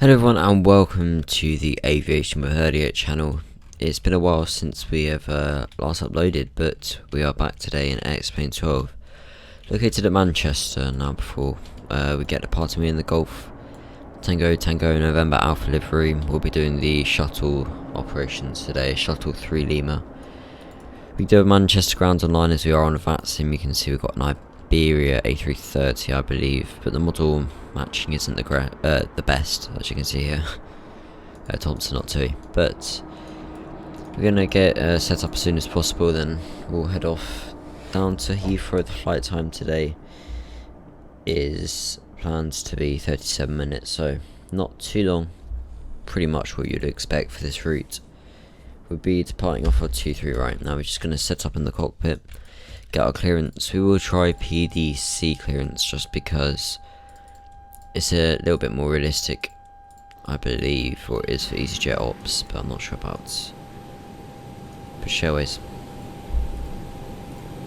Hello everyone and welcome to the Aviation with Herdiot channel. It's been a while since we have last uploaded, but we are back today in X-Plane 12, located at Manchester. Now before we get departing, me in the Golf Tango November Alpha livery. We'll be doing the shuttle operations today, Shuttle 3 Lima. We do have Manchester ground online as we are on Vatsim. You can see we've got an Iberia A330 I believe, but the model matching isn't the best, as you can see here. Thompson not too, but we're gonna get set up as soon as possible, then we'll head off down to Heathrow. The flight time today is planned to be 37 minutes, so not too long, pretty much what you'd expect for this route. We'll be departing off our 23 right now. We're just gonna set up in the cockpit, get our clearance. We will try PDC clearance just because it's a little bit more realistic, I believe, or it is for EasyJet Ops, but I'm not sure about British Airways,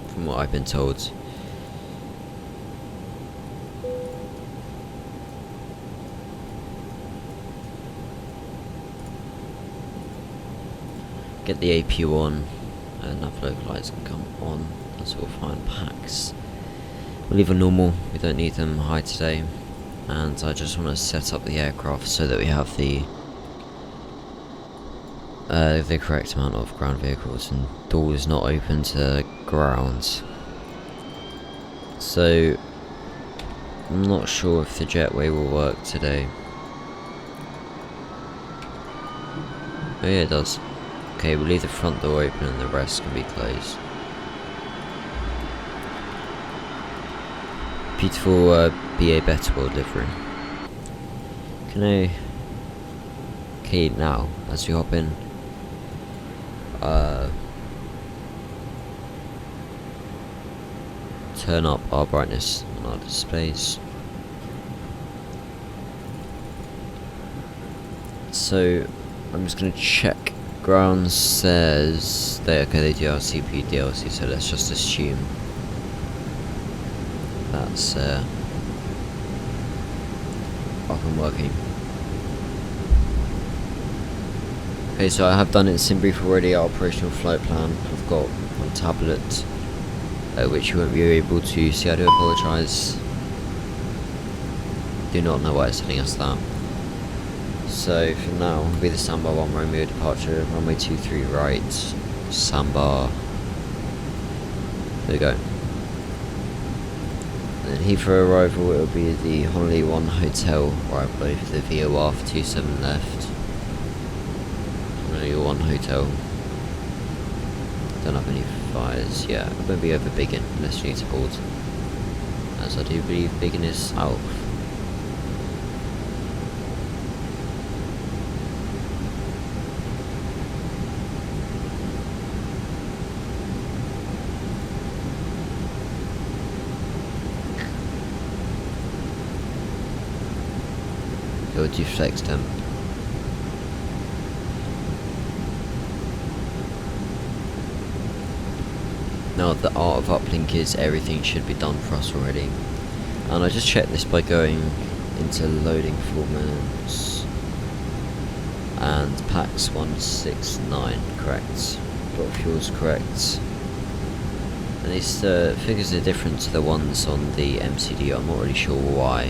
from what I've been told. Get the APU on, and nav localize can come on. That's all fine. Packs we'll leave them normal, we don't need them high today. And I just want to set up the aircraft so that we have the correct amount of ground vehicles and doors not open to ground. So I'm not sure if the jetway will work today. Oh yeah, it does. Okay, we'll leave the front door open and the rest can be closed. Beautiful BA Better World livery. Okay, now as we hop in, turn up our brightness on our displays. So I'm just gonna check. Ground says they do RCP DLC, so let's just assume that's up and working. Okay, so I have done it in SimBrief already, our operational flight plan. I've got one tablet, which you won't be able to see. I do apologise. Do not know why it's telling us that. So for now, it'll be the Sandbar 1 Romeo departure, runway 23 right, Sandbar. There we go. And then Heathrow arrival, it'll be the Honolulu 1 Hotel arrival over the VOR for 27 left. Honolulu 1 Hotel. Don't have any fires yet. It won't be over Biggin unless you need to board, as I do believe Biggin is south. Go to flex temp. Now the art of uplink is everything should be done for us already, and I just checked this by going into loading performance, and packs 169 correct, block fuel's correct, and these figures are different to the ones on the MCD. I'm not really sure why.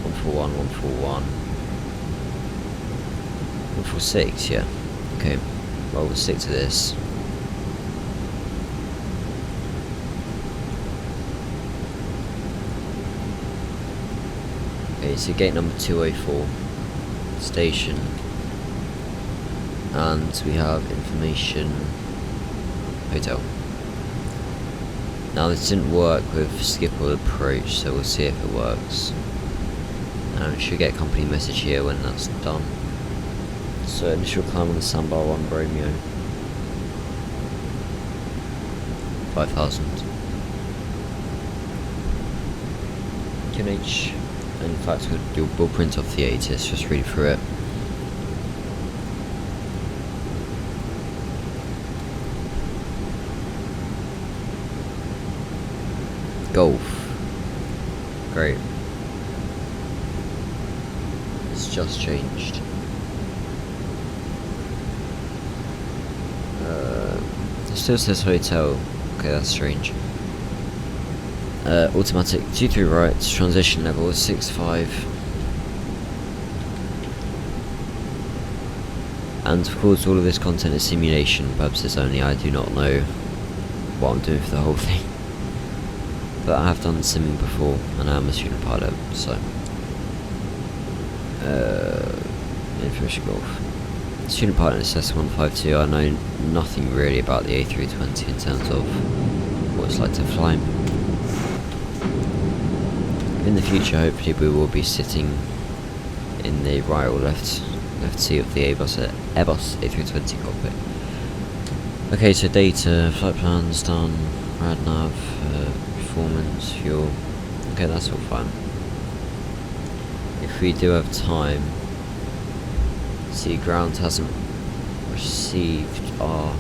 141, 141. 146, yeah. Okay, well, we'll stick to this. Okay, so gate number 204, station, and we have information hotel. Now this didn't work with skip or approach, so we'll see if it works. And we should get a company message here when that's done. So initial climb on the Sandbar 1 Romeo, 5,000. QNH, and in fact we'll print off the ATIS, just read through it. Golf. Great. just changed. It still says hotel. Okay, that's strange. Automatic 2-3 right, transition level 6-5. And of course all of this content is simulation purposes only. I do not know what I'm doing for the whole thing. But I have done simming before and I am a student pilot, so information golf. Student pilot in SS152, I know nothing really about the A320 in terms of what it's like to fly. In the future, hopefully we will be sitting in the right or left seat of the Airbus A320 cockpit. Okay, so data, flight plans done, rad nav, performance, fuel. Okay, that's all fine. If we do have time, see, ground hasn't received our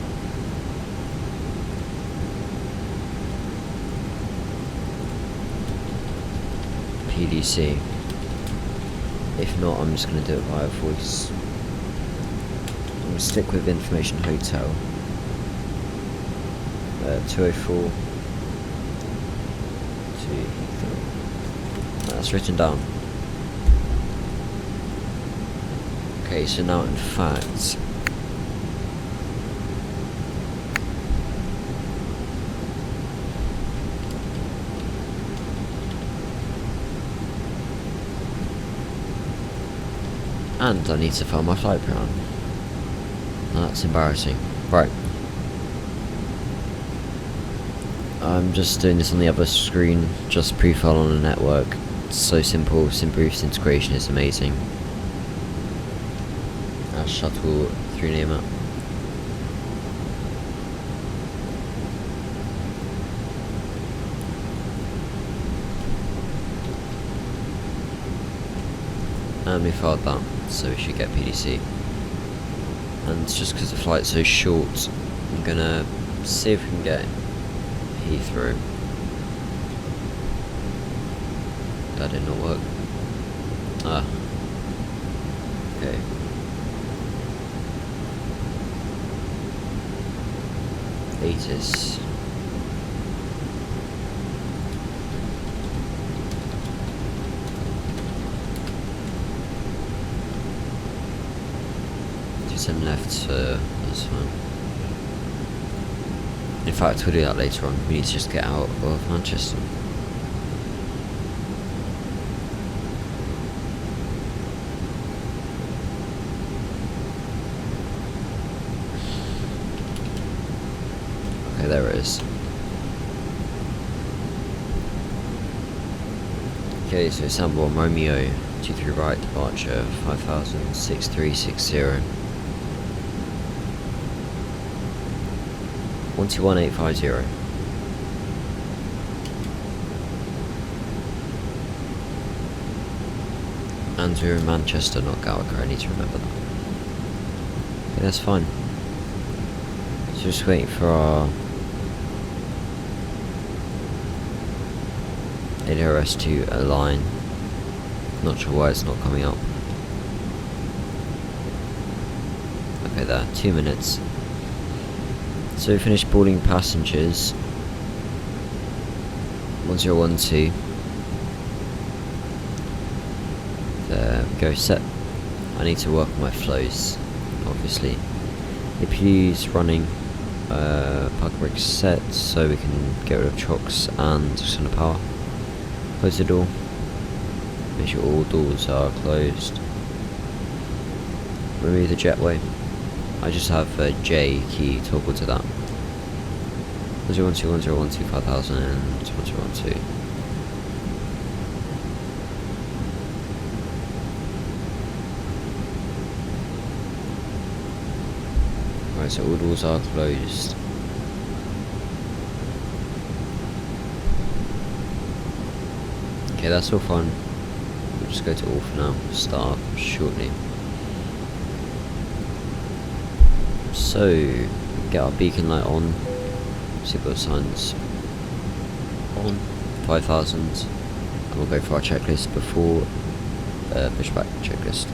PDC. If not, I'm just going to do it via voice. I'm going to stick with information hotel. 204 to Heathrow. That's written down. Okay, so now in fact, and I need to find my flight plan. That's embarrassing. Right. I'm just doing this on the other screen, just pre-file on a network. It's so simple, SimBrief's integration is amazing. Shuttle 3Neo map. And we filed that, so we should get PDC. And just because the flight's so short, I'm gonna see if we can get Heathrow. That did not work. Ah. Okay. Atis. Some left, so that's fine. In fact, we'll do that later on. We need to just get out of Manchester. Okay, there it is. Okay, so Sambo Romeo 23 right departure 5000 6360. 121850. And we're in Manchester, not Gallagher, I need to remember that. Okay, that's fine. So just waiting for our ADRS to align. Not sure why it's not coming up. Okay, there, 2 minutes. So we finished boarding passengers. 1012. There we go, set. I need to work on my flows, obviously. APU's running, park brake set, so we can get rid of chocks and turn the power. Close the door. Make sure all doors are closed. Remove the jetway. I just have a J key toggle to that. 1012, 1012, 5000 and 1012. Right, so all doors are closed. Okay, that's all fine. We'll just go to all for now. Start shortly. So, get our beacon light on. Seatbelt signs on. 5000. And we'll go for our checklist before pushback checklist.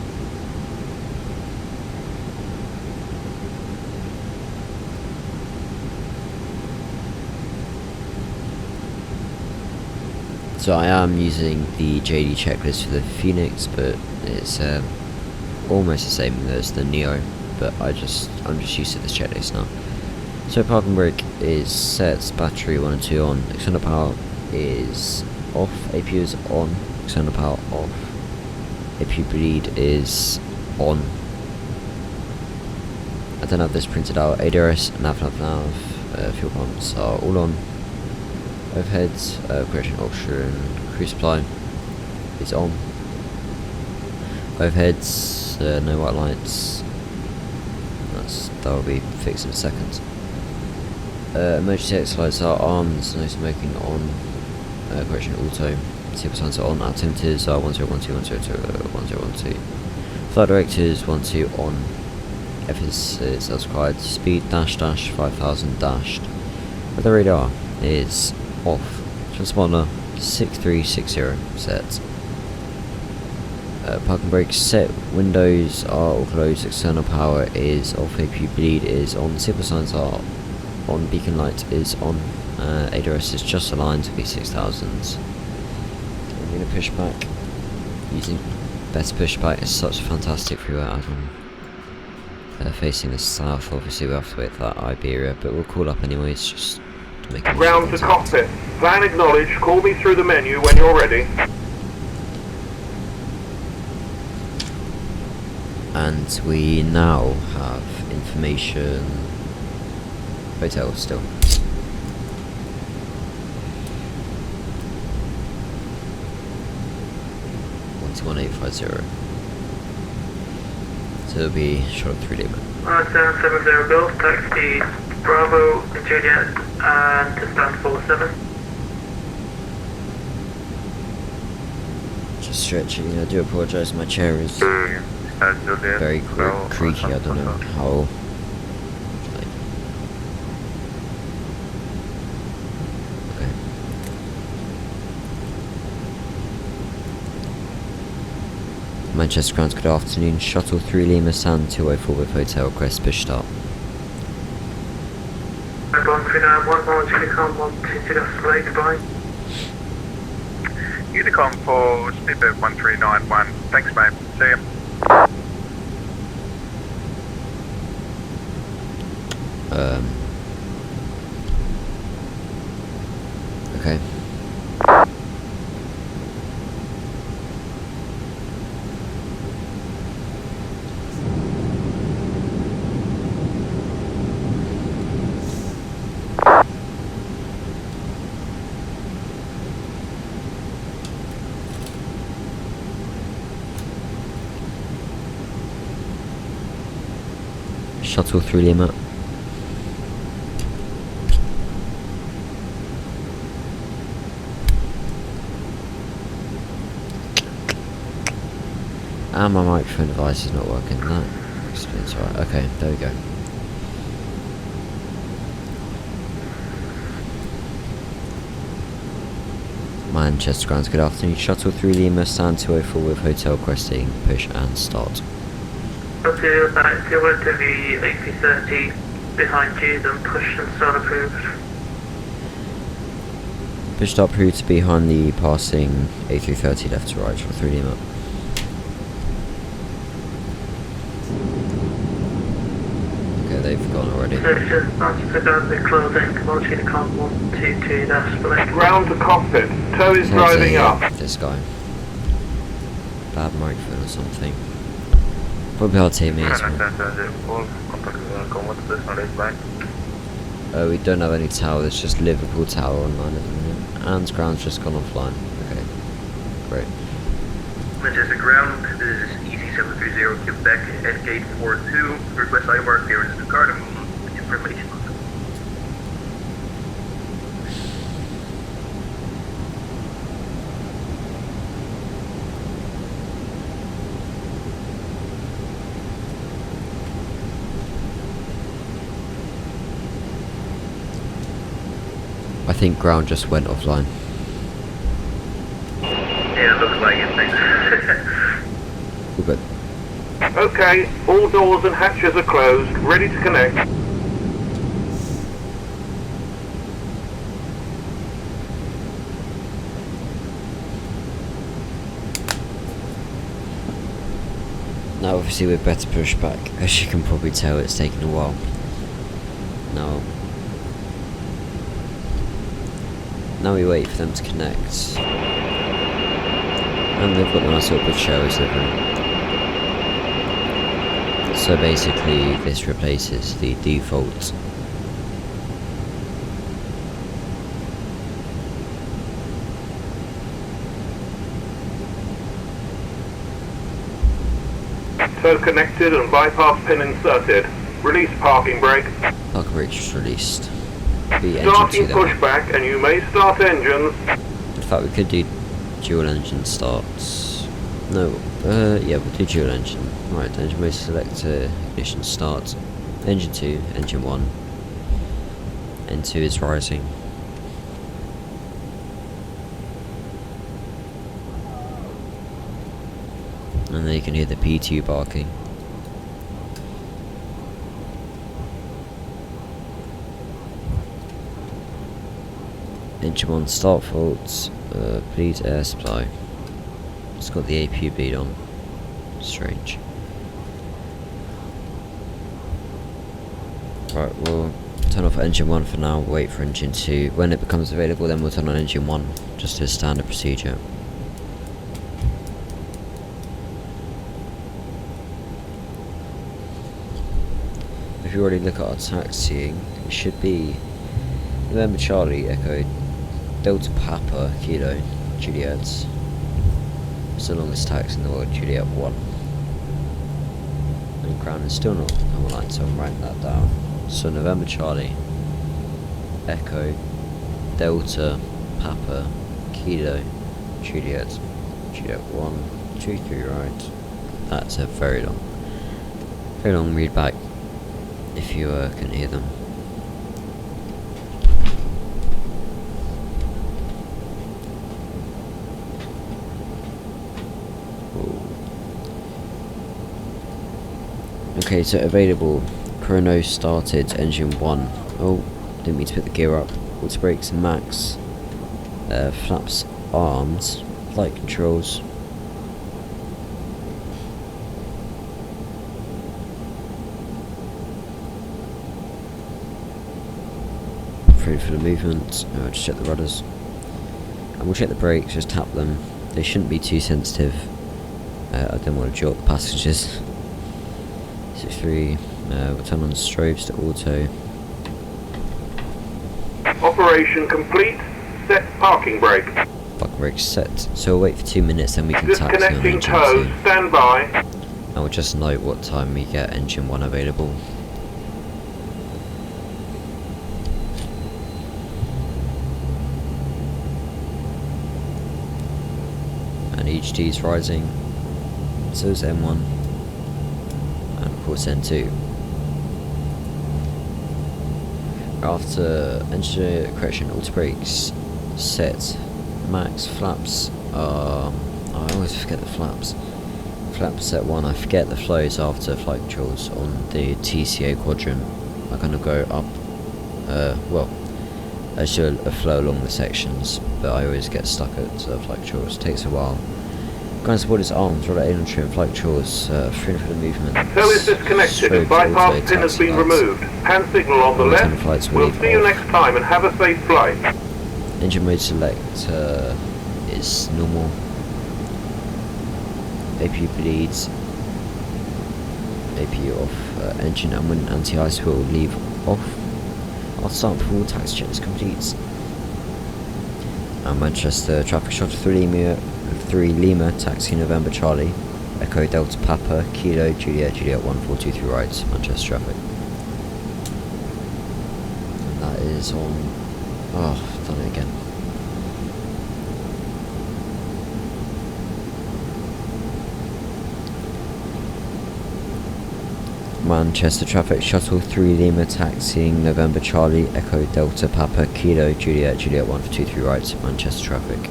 So I am using the JD checklist for the Phoenix, but it's almost the same as the Neo, but I'm just used to this checklist now. So parking brake is set, battery 1 and 2 on, external power is off, APU is on, external power off, APU bleed is on. I don't have this printed out. ADRS, nav, fuel pumps are all on. Overheads, correction option, crew supply is on. Overheads, no white lights. That'll be fixed in a second. Emergency exit lights are on. There's no smoking on. Correction auto. Super signs are on. Altimeters are 1012, 1012. Flight directors 12 on. F is as required. Speed dash 5000 dashed. Weather radar is off. Transponder 6360 set. Parking brakes set. Windows are all closed. External power is off. APU bleed is on. Super signs are on. Beacon light is on. ADRS is just aligned to V6000s. I'm going to push back using best pushback. It's such a fantastic freeway add-on. Facing the south, obviously we have to wait for that Iberia, but we'll call up anyways, just to make it Ground to cockpit. Plan acknowledged. Call me through the menu when you're ready. And we now have information. Hotel still. $11850. So it'll be Shuttle 3 Lima. 770 Bill, taxi Bravo Juliet and to stand 47. Just stretching. I do apologise. My chair is very creaky. I don't know how. Okay. Manchester Grounds, good afternoon. Shuttle 3 Lima Sand 204 with hotel request push start. 1391, Unicom 122, that's late, goodbye. Unicom for Speedbird 1391, thanks mate, see you. Okay. Shuttle 3 Lima. And my microphone device is not working. That explains right. Okay, there we go. Manchester Grounds, good afternoon. Shuttle 3 Lima, stand 204 with hotel requesting push and start. Okay, if you went to the AP30 behind you, then push and start approved. Push start approved to behind the passing A330 left to right, Shuttle 3 Lima. Okay, they've gone already. So it's just answer to go the closing, Unicom 122, that's late. Ground to cockpit. Tow is driving up. This guy. Bad microphone or something. Probably hard to hear me as well. We don't have any tower, there's just Liverpool Tower online at the minute. And ground's just gone offline. Okay. Great. Manchester Ground, this is EC730 Quebec at gate 42. Request IMAR clearance to Cardamom with information. I think ground just went offline. Yeah, it looks like it, thanks. All good. Okay, all doors and hatches are closed. Ready to connect. Now obviously we're better push back. As you can probably tell, it's taken a while. Now we wait for them to connect. And they've got the nice little bridge showers livery. So basically this replaces the default. So connected and bypass pin inserted. Release parking brake. Parking brake just released. The Starting engine 2 then. pushback and you may start engines. In fact we could do dual engine starts. No, yeah, we'll do dual engine. Right, engine mode selector, ignition start. Engine 2, engine 1. N2 is rising. And then you can hear the P2 barking. Engine 1 start faults, please air supply. It's got the APU bleed on. Strange. Right, we'll turn off engine 1 for now, wait for engine 2. When it becomes available then we'll turn on engine 1, just as standard procedure. If you already look at our taxiing, it should be November Charlie Echo Delta Papa Kilo Juliet. It's the longest taxi in the world, Juliet 1. And ground is still not on line, so I'm writing that down. So November Charlie Echo Delta Papa Kilo Juliet 1 2 3 right. That's a very long read back if you can hear them. Okay, so available. Chrono started, engine 1. Oh, didn't mean to put the gear up. Auto brakes max. Flaps arms. Flight controls. Ready for the movement. Just check the rudders. And we'll check the brakes, just tap them. They shouldn't be too sensitive. I don't want to jolt the passengers. 6-3, we'll turn on strobes to auto. Operation complete. Set parking brake. Parking brake set. So we'll wait for 2 minutes, then we can taxi on Disconnecting engine tow. 2. Stand by. And we'll just note what time we get engine 1 available. And HT is rising. So is M1. And of course N2. After engine correction, auto brakes set, max flaps. I always forget the flaps. Flaps set 1. I forget the flows after flight controls on the TCA quadrant. I'm gonna go up. Well, I should flow along the sections, but I always get stuck at flight controls. It takes a while. Ground support is arms, roll in trim, flight controls, freedom for the movement. Tow is disconnected and bypass pin has been removed. Hand signal on the left. We'll see you next time and have a safe flight. Engine mode select is normal. APU bleeds. APU off. Engine and wind anti-ice will leave off. I'll start before taxi check is complete. And Manchester traffic shuttle 3 Lima taxi November Charlie Echo Delta Papa Kilo Juliet 1423 right, Manchester traffic. And that is on. Oh, I've done it again. Manchester traffic shuttle 3 Lima taxiing November Charlie Echo Delta Papa Kilo Juliet 1423 right, Manchester traffic.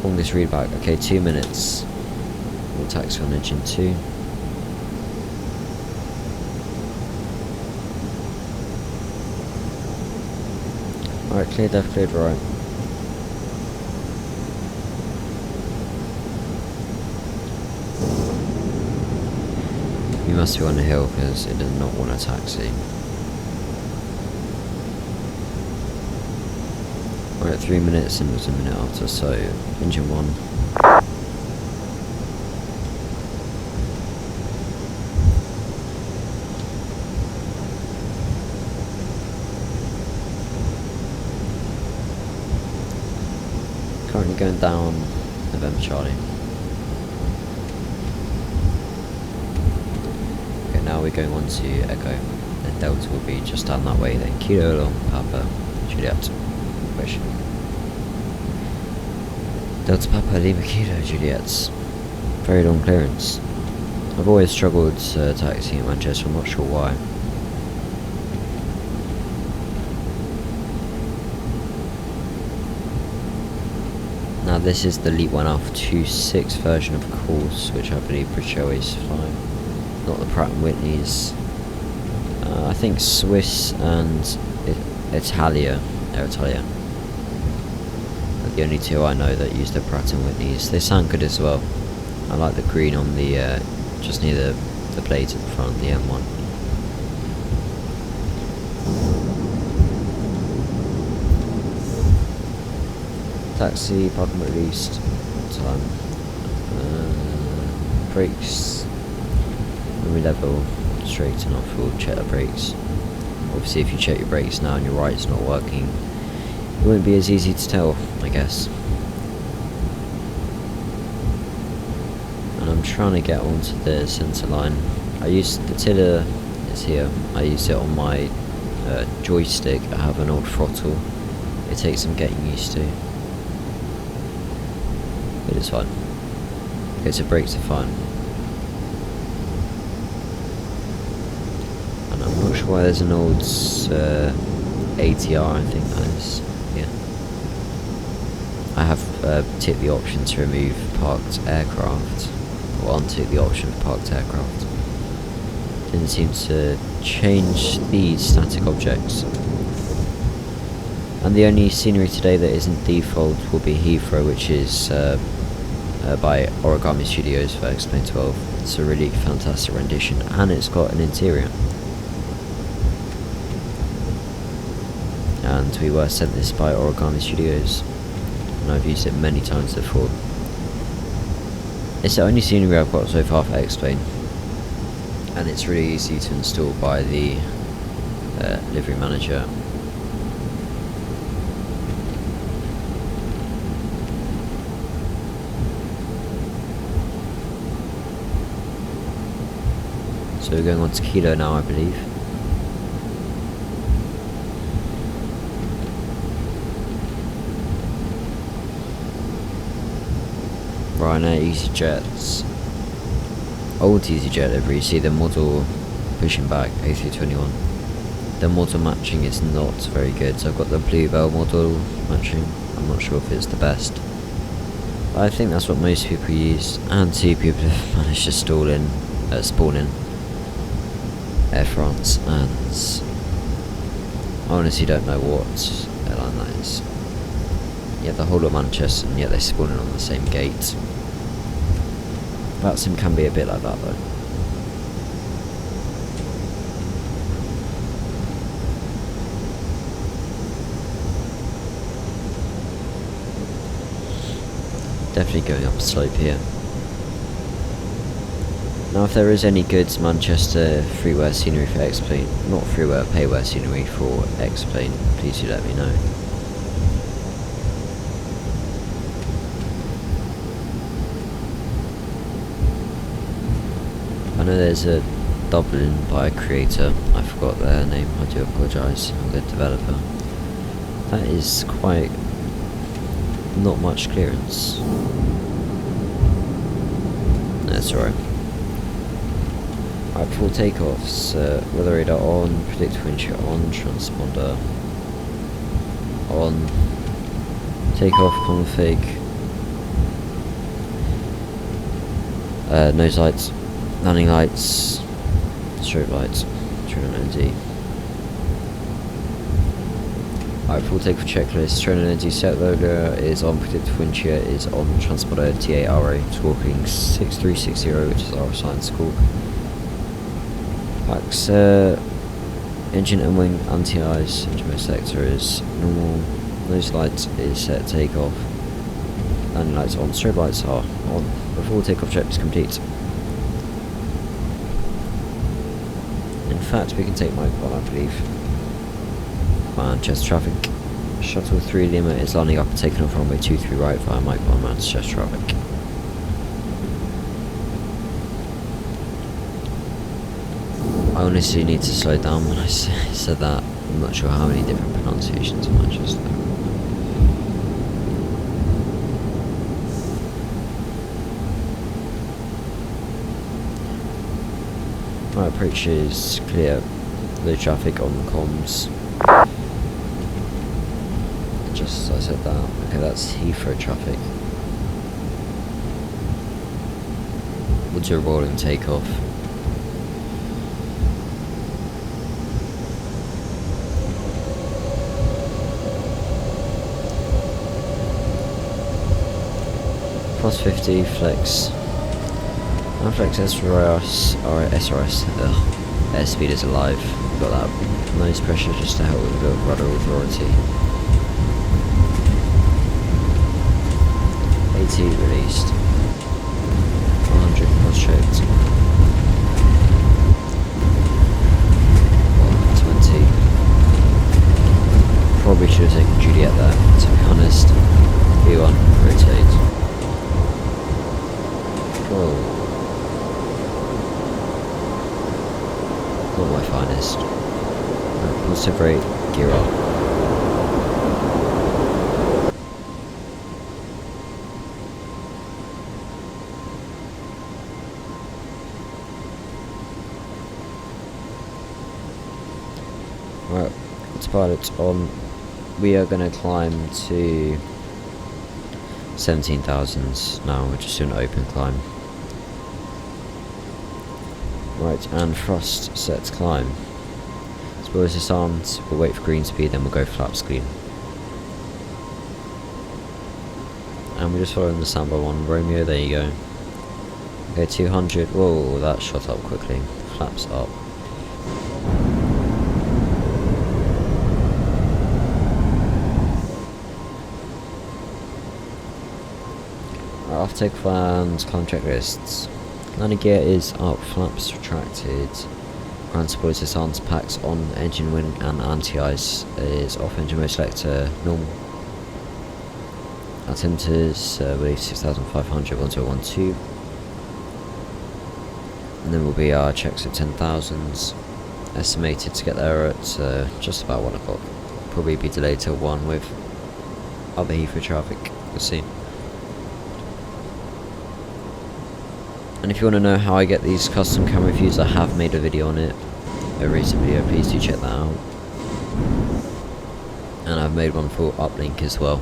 Longest read back. Okay, 2 minutes. We'll taxi on engine 2. Alright, cleared left, cleared right. We must be on a hill because it does not want a taxi. We're at 3 minutes and it was a minute after, so engine 1. Currently going down November Charlie. Okay, now we're going on to Echo. Then Delta will be just down that way, then Kilo along Papa Juliet. Question. Delta Papa Lima Kilo Juliet. Very long clearance. I've always struggled taxiing in Manchester, I'm not sure why. Now this is the Elite 1 Alpha 26 version of course, which I believe British Airways fly, not the Pratt & Whitneys. I think Swiss and Italia, Air Italia, are the only two I know that use the Pratt & Whitneys. They sound good as well. I like the green on the, just near the blades at the front, the M1. Taxi, parking released, time, brakes, when we level, straight and off, we'll check the brakes. Obviously if you check your brakes now and your right's not working, it won't be as easy to tell, I guess. And I'm trying to get onto the centre line. I used the tiller, is here, I use it on my joystick. I have an old throttle, it takes some getting used to. It is fine. Okay, so brakes are fine. And I'm not sure why there's an old ATR, I think that is. Yeah. I have ticked the option to remove parked aircraft, or untick the option for parked aircraft. Didn't seem to change these static objects. And the only scenery today that isn't default will be Heathrow, which is by Origami Studios for X-Plane 12. It's a really fantastic rendition, and it's got an interior. And we were sent this by Origami Studios, and I've used it many times before. It's the only scenery I've got so far for X-Plane, and it's really easy to install by the livery manager. So we're going on to Kilo now, I believe. Ryanair EasyJets. Old EasyJet livery, you see the model pushing back, A321. The model matching is not very good, so I've got the Bluebell model matching. I'm not sure if it's the best, but I think that's what most people use, and 2 people have managed to spawn in Air France, and I honestly don't know what airline that is. Yeah, the whole of Manchester, and yet they spawn in on the same gate. Vatsim can be a bit like that though. Definitely going up a slope here. Now if there is any good Manchester freeware scenery for X-Plane, not freeware, payware scenery for X-Plane, please do let me know. I know there's a Dublin by a creator, I forgot their name, I do apologise, or the developer. That is quite not much clearance. That's alright. Alright, full takeoffs, weather radar on, predictor wind shear on, transponder on, takeoff config, nose lights, landing lights, strobe lights, Trailer ND. Alright, full takeoff checklist, Trailer ND set loader is on, predictive wind shear is on, transponder TA RA, squawking 6360, which is our assigned squawk. Pax, engine and wing anti-ice, engine sector is normal, nose lights is set takeoff, landing lights on, strobe lights are on, before takeoff check is complete. In fact, we can take Mike 1, I believe. Manchester traffic. Shuttle 3 Lima is lining up and taking off runway 23 right via Mike 1 Manchester traffic. I honestly need to slow down when I said that. I'm not sure how many different pronunciations of Manchester. Right, approach is clear. Low traffic on the comms. Just as I said that. Okay, that's Heathrow traffic. We'll do a rolling takeoff. Plus 50, flex. And flex SRS, airspeed is alive. We've got that nose pressure just to help with a bit of rudder authority. AT released. 100 cross checked. 120. Probably should have taken Juliet there, to be honest. V1, rotate. Whoa. Not my finest. Right, positive rate, gear up. Right, autopilot on. We are going to climb to 17,000 now, we're just doing an open climb. Right, and thrust set to climb. Spoilers disarmed, we'll wait for green speed, then we'll go flaps clean. And we're just following the Samba 1 Romeo, there you go. Okay, 200, whoa, that shot up quickly. Flaps up. Right, off takeoff and climb checklists. Landing gear is up, flaps retracted. Ground spoilers disarmed, packs on, engine wing and anti-ice is off, engine mode selector normal. Altimeters, I believe 6,500, 1012. And then will be our checks at 10,000. Estimated to get there at just about 1 o'clock. Probably be delayed till 1 with other Heathrow traffic, we'll see. And if you want to know how I get these custom camera views, I have made a video on it, a recent video, please do check that out. And I've made one for Uplink as well,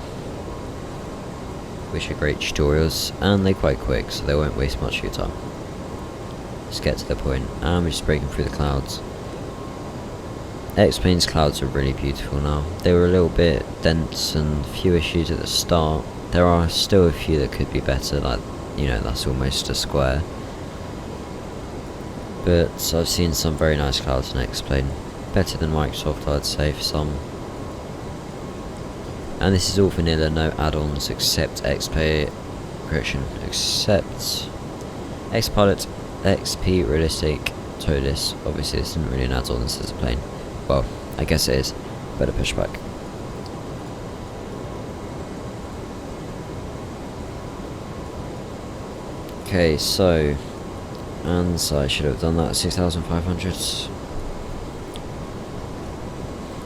which are great tutorials, and they're quite quick, so they won't waste much of your time. Let's get to the point, and we're just breaking through the clouds. X-Plane's clouds are really beautiful now. They were a little bit dense and a few issues at the start. There are still a few that could be better, like, you know, that's almost a square. But I've seen some very nice clouds in X-Plane. Better than Microsoft, I'd say, for some. And this is all vanilla, no add-ons except X-Plane, correction, except X-Pilot, XP Realistic, Toliss. Obviously this isn't really an add-on, this is a plane. Well, I guess it is. Better push back. Okay, so, and so I should have done that, 6,500.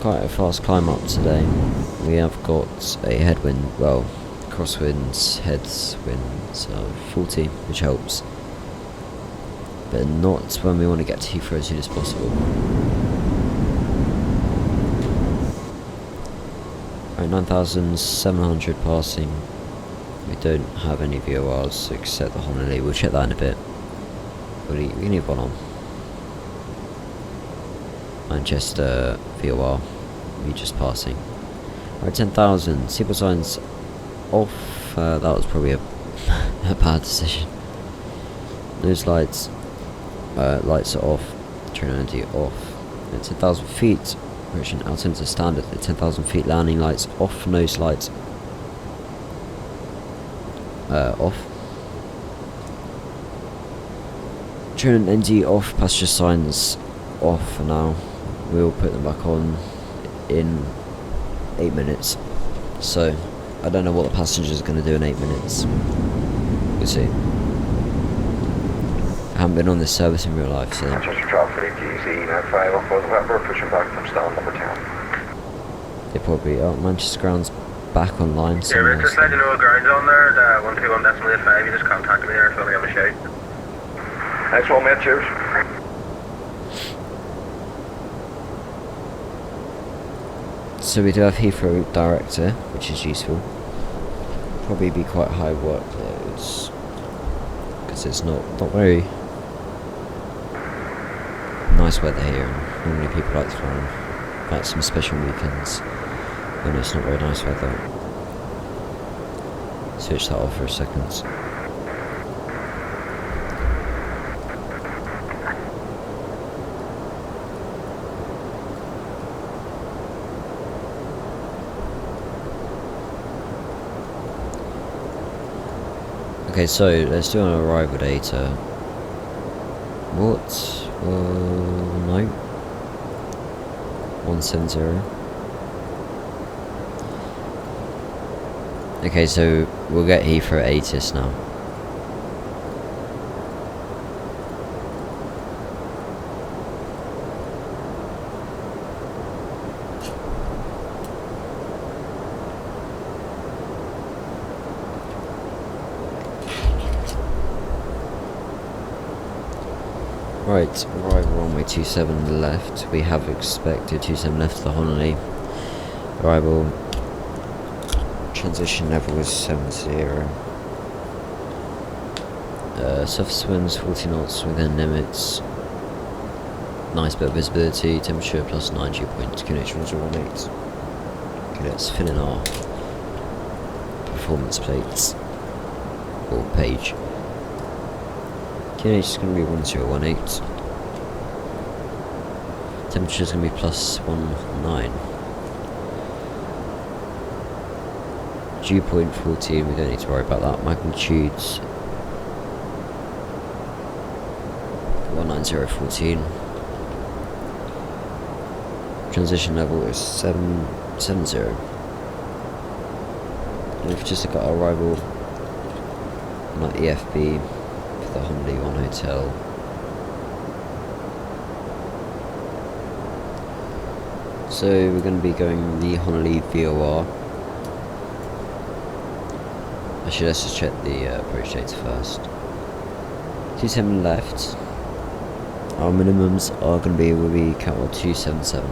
Quite a fast climb up today. We have got a headwind, well, crosswinds, headwinds of 40, which helps. But not when we want to get to Heathrow as soon as possible. Right, 9,700 passing. We don't have any VORs except the Honolulu. We'll check that in a bit. We need one on. Manchester VOR. We just passing. Right, 10,000. Seatbelt signs off. That was probably a bad decision. Nose lights. Lights are off. turn energy off. At 10,000 feet, approaching altimeter standard. At 10,000 feet, landing lights off, nose lights off. Turn ND off, passenger signs off for now. We'll put them back on in 8 minutes. So, I don't know what the passengers are going to do in 8 minutes. We'll see. I haven't been on this service in real life, so... Manchester Travel GZ 95 off November, pushing back from stand number 10. They probably are. Manchester Ground's back online. Yeah, Rich, just let you know ground's on there, the 121.85, you just contacted me there, so I'll give a shout. Next one, mate, cheers. So we do have Heathrow direct here, which is useful. Probably be quite high workloads, because it's not very nice weather here, and normally people like to fly on like some special weekends when it's not very nice weather. Switch that off for a second. Okay, so let's do an arrival data. What? No. 170. Okay, so we'll get Heathrow ATIS now. Right, arrival runway 27 left. We have expected 27 left to the Honolulu. Arrival transition level is 70. Surface winds 40 knots within limits. Nice bit of visibility. Temperature plus 9 dew point. QNH 118. Okay, let's fill in our performance plates or page. QNH is going to be 1018. Temperature is going to be plus 19. Dew point 14, we don't need to worry about that. Magnitudes 19014. Transition level is 770. And we've just got our arrival on our EFB. The Honolulu 1 hotel. So we're going to be going the Honolulu VOR. Actually, let's just check the approach data first. 27 left. Our minimums are going to be, will be Catwell 277.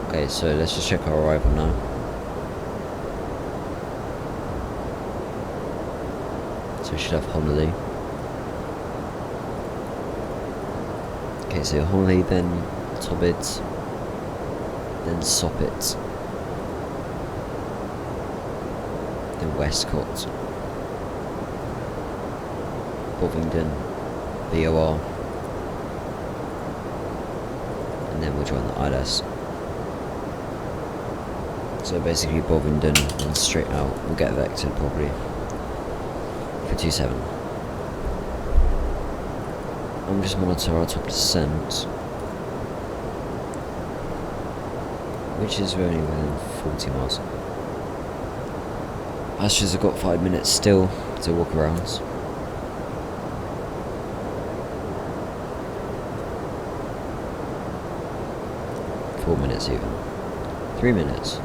Okay, so let's just check our arrival now. So we should have Honolulu. Okay, so Honolulu, then Tobbit, then Soppit, then Westcott, Bovingdon, VOR, and then we'll join the ILS. So basically Bovingdon and straight out, we'll get vectored probably. For 27. I'm just monitor our top descent, which is only within 40 miles. Passengers have got 5 minutes still to walk around. Four minutes even. 3 minutes.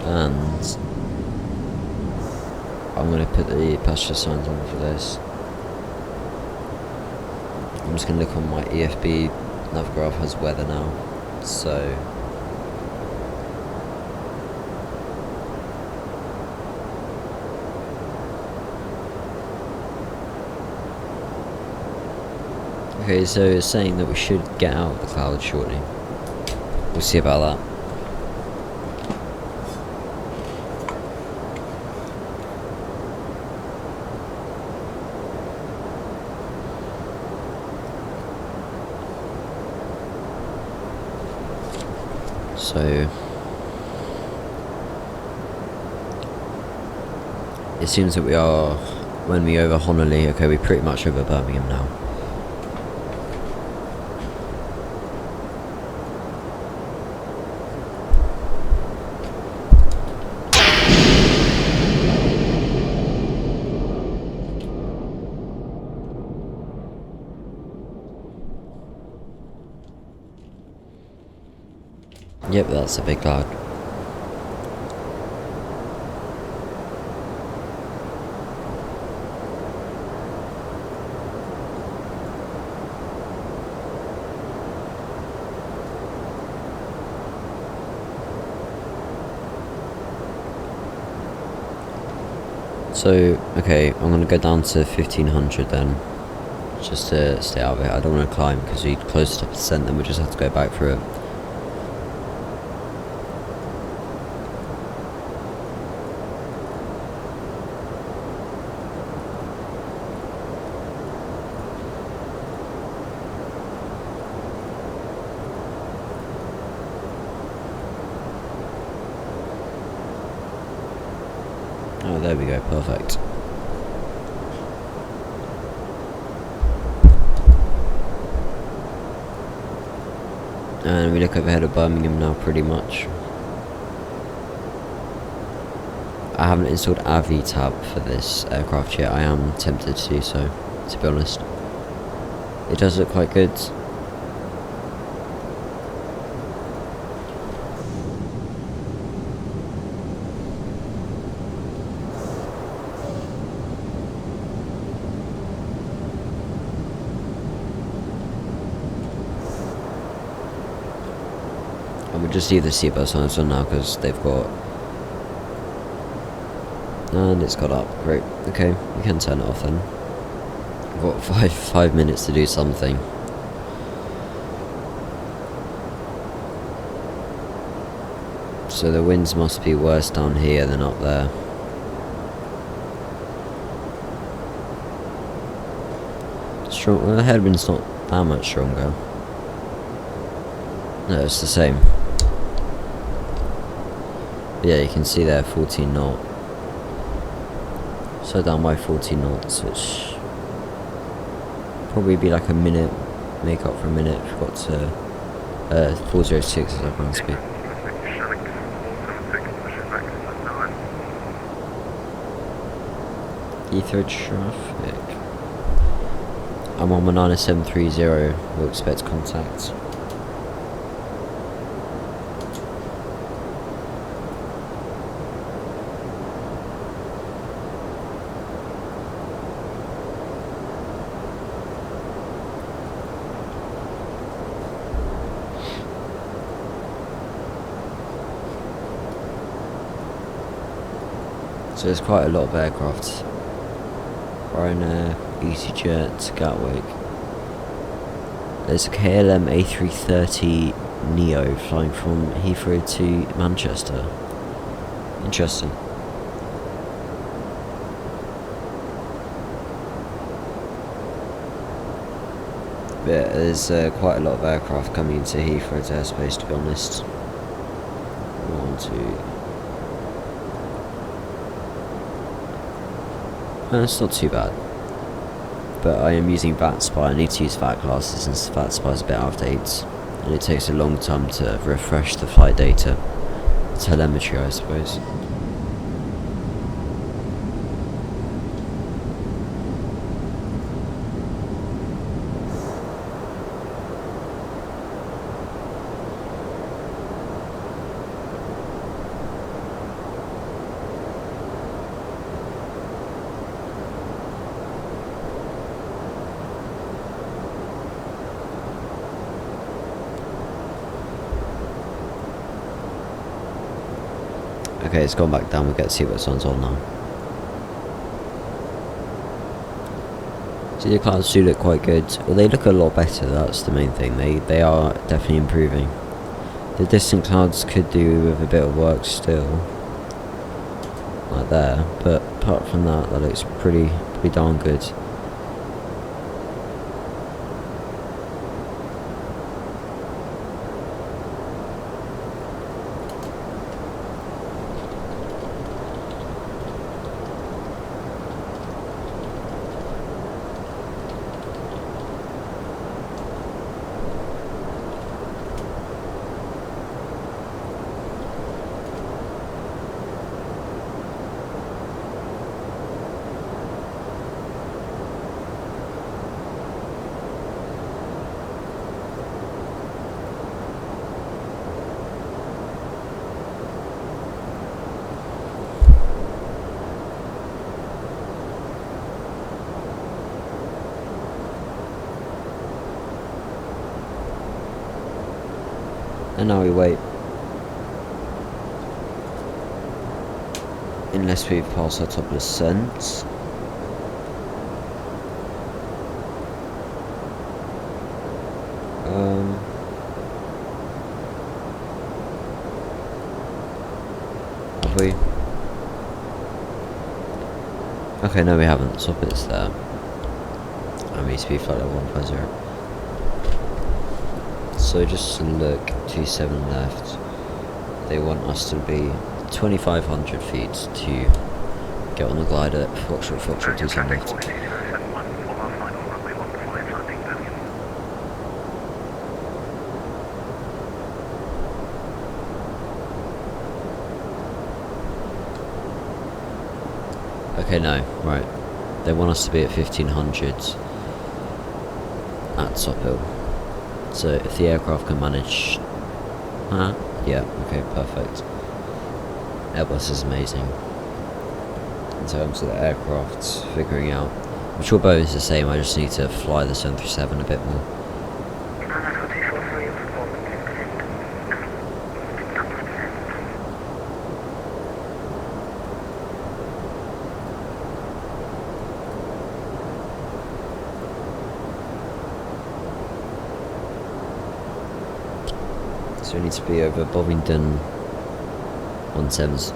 And I'm going to put the passenger signs on for this. I'm just going to look on my EFB nav graph has weather now, so okay, so it's saying that we should get out of the clouds shortly. we'll see about that. So it seems that we are, when we over Honolulu, okay, we're pretty much over Birmingham now. Yep, that's a big cloud. So, okay, I'm gonna go down to 1500 then, just to stay out of it. I don't want to climb because we're close to percent, then we just have to go back through it. Oh, there we go, perfect. And we look overhead of Birmingham now, pretty much. I haven't installed AV tab for this aircraft yet. I am tempted to do so, to be honest. It does look quite good. And we'll just leave the seatbelt signs on now because they've got... And it's got up. Great. Okay, we can turn it off then. We've got five minutes to do something. So the winds must be worse down here than up there. Strong. Well, the headwind's not that much stronger. No, it's the same. Yeah, you can see there 14 knot. So down by 14 knots, which probably be like a minute, make up for a minute. We've got to 406 is our ground speed. Heathrow traffic. I'm on my 9730, we'll expect contact. So there's quite a lot of aircraft. Ryanair, EasyJet, Gatwick. There's a KLM A320Neo flying from Heathrow to Manchester. Interesting. But there's quite a lot of aircraft coming into Heathrow's airspace, to be honest. 1, 2... It's not too bad, but I am using VATSPI. I need to use VAT classes since VATSPI is a bit out of date, and it takes a long time to refresh the flight data. Telemetry, I suppose. Okay, it's gone back down. We'll get to see what sun's on now. See, the clouds do look quite good. Well, they look a lot better. That's the main thing. They are definitely improving. The distant clouds could do with a bit of work still, like there, but apart from that, that looks pretty darn good. And now we wait. Unless we pass our top of ascent. Have we? Okay, no we haven't. Top is there. And we speed flight level 150. So just to look, 27 left. They want us to be 2,500 feet to get on the glider. Foxtrot 27 left. Okay, no, right. They want us to be at 1,500 at Top Hill. So if the aircraft can manage... yeah, okay, perfect. Airbus is amazing. In terms of the aircraft, figuring out... I'm sure Boeing is the same, I just need to fly the 737 a bit more. So we need to be over Bovingdon on 70.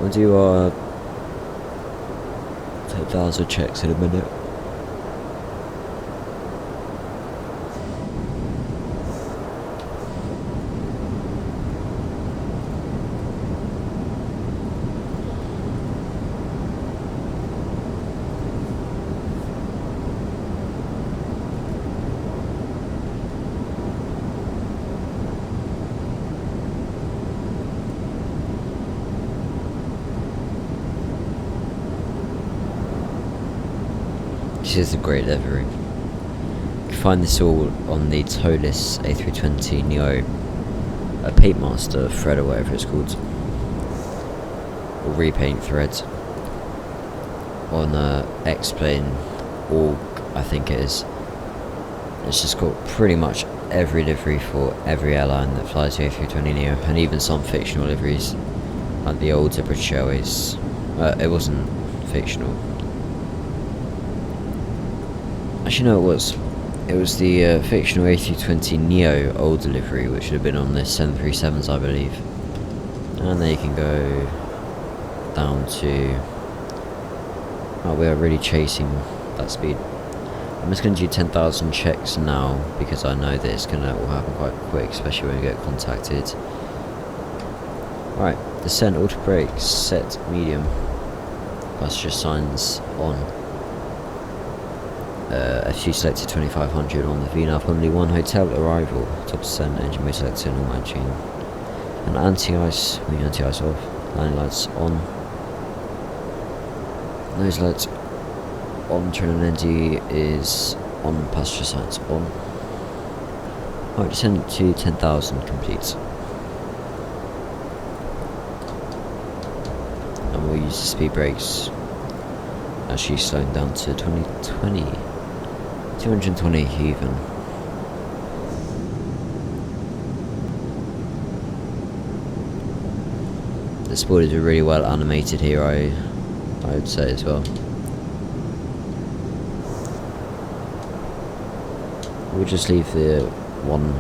We'll do our 10,000 checks in a minute. This is a great livery. You can find this all on the Toliss A320Neo Paint Master thread or whatever it's called, or repaint thread on X-Plane org, I think it is. It's just got pretty much every livery for every airline that flies the A320Neo, and even some fictional liveries, like the older British Airways. It wasn't fictional. Actually, no, it was. It was the fictional A320Neo old delivery, which should have been on the 737s, I believe. And then you can go down to... Oh, we are really chasing that speed. I'm just going to do 10,000 checks now, because I know that it's going to all happen quite quick, especially when we get contacted. Right, descent, auto brakes, set, medium. Passenger signs on. FU selected 2500 on the VNAV, only one hotel arrival, top descent, engine mode selected, normal engine, and anti-ice, we need anti-ice off, landing lights on, nose lights on, turn and ND is on, passenger signs on. Alright, descent to 10,000 complete. And we'll use the speed brakes, actually slowing down to 220 even. The spoilers are really well animated here, I would say as well. We'll just leave the one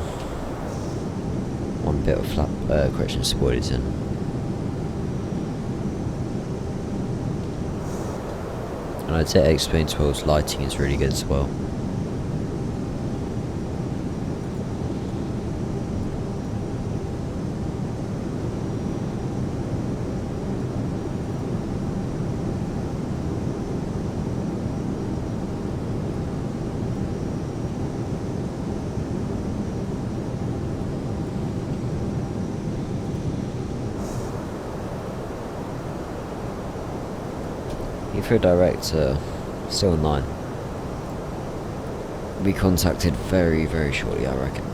one bit of flap correction spoilers in. And I'd say X-Plane 12's lighting is really good as well. Heathrow director still online. Be contacted very shortly, I reckon.